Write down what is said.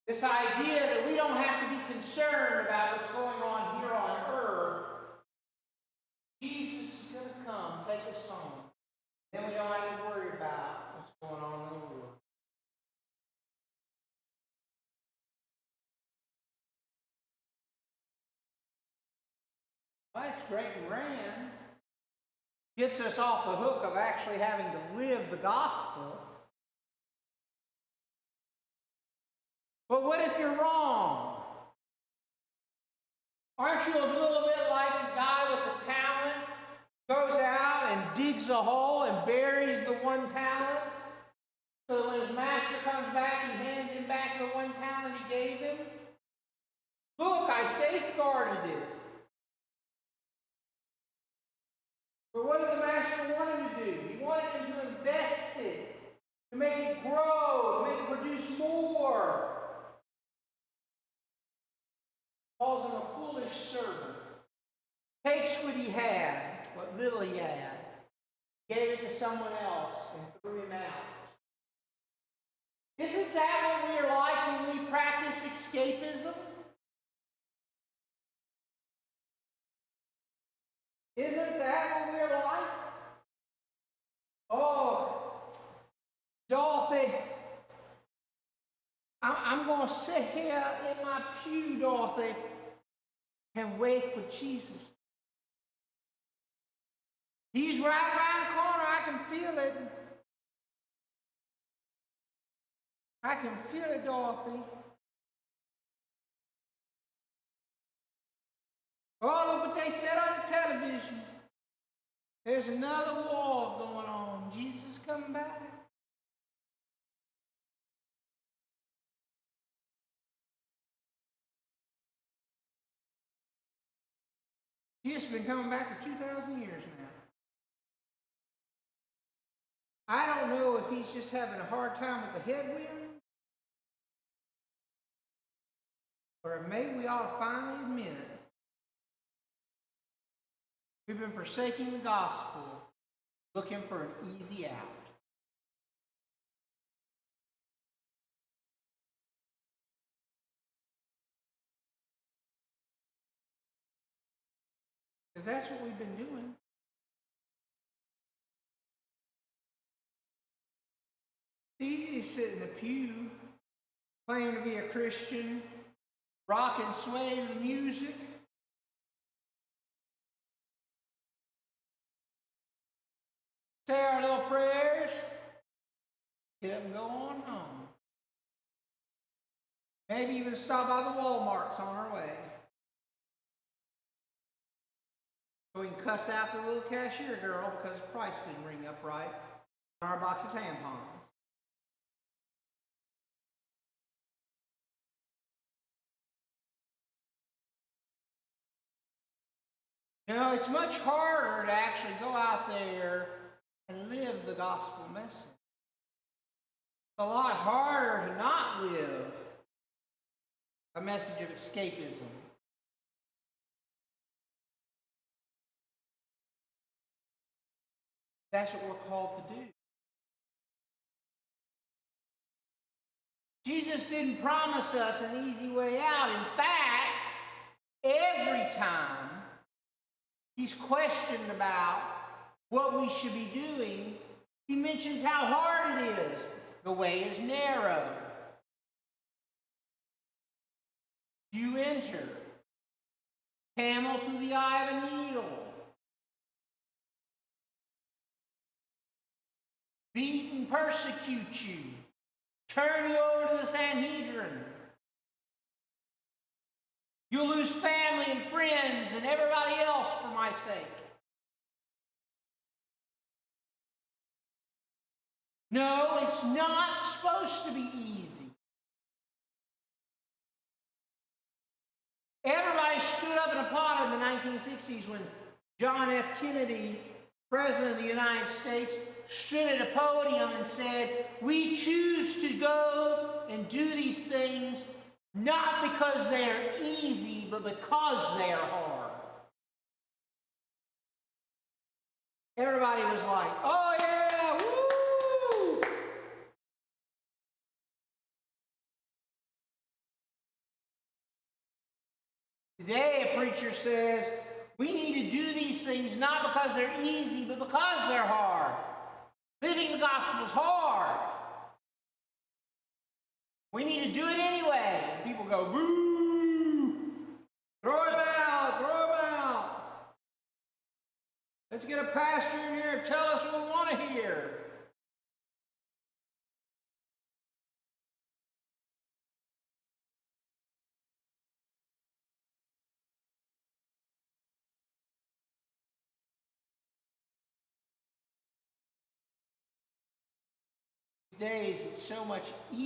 This idea that we don't have to be concerned about what's going on here on earth. Jesus is going to come, take us home. Then we don't have to worry about what's going on in the world. Well, that's great and grand. Gets us off the hook of actually having to live the gospel. But what if you're wrong? Aren't you a little bit like the guy with the talent? Goes out and digs a hole and buries the one talent. So that when his master comes back, he hands him back the one talent he gave him. Look, I safeguarded it. But what did the master want him to do? He wanted him to invest it, to make it grow, to make it produce more. Calls him a foolish servant. Takes what he had, what little he had, gave it to someone else, and threw him out. Isn't that what we're like when we practice escapism? Isn't that what we're like? Oh, Dorothy, I'm going to sit here in my pew, Dorothy, and wait for Jesus. He's right around the corner. I can feel it. I can feel it, Dorothy. Oh, look what they said on the television. There's another war going on. Jesus is coming back. Jesus has been coming back for 2,000 years now. I don't know if he's just having a hard time with the headwind, or maybe we ought to finally admit it. We've been forsaking the gospel, looking for an easy out. Because that's what we've been doing. It's easy to sit in the pew, claim to be a Christian, rock and sway to the music. Say our little prayers, get up and go on home. Maybe even stop by the Walmarts on our way. So we can cuss out the little cashier girl because the price didn't ring up right on our box of tampons. You know, it's much harder to actually go out there and live the gospel message. It's a lot harder to not live a message of escapism. That's what we're called to do. Jesus didn't promise us an easy way out. In fact, every time he's questioned about what we should be doing, he mentions how hard it is. The way is narrow. You enter. Camel through the eye of a needle. Beat and persecute you. Turn you over to the Sanhedrin. You'll lose family and friends and everybody else for my sake. No, it's not supposed to be easy. Everybody stood up and applauded in the 1960s when John F. Kennedy, President of the United States, stood at a podium and said, "We choose to go and do these things not because they're easy, but because they're hard." Everybody was like, "Oh yeah, woo!" Today, a preacher says, we need to do these things not because they're easy, but because they're hard. Living the gospel is hard. We need to do it anyway. And people go, boo! Throw him out! Throw him out! Let's get a pastor in here and tell us what we want to hear. These days, it's so much easier.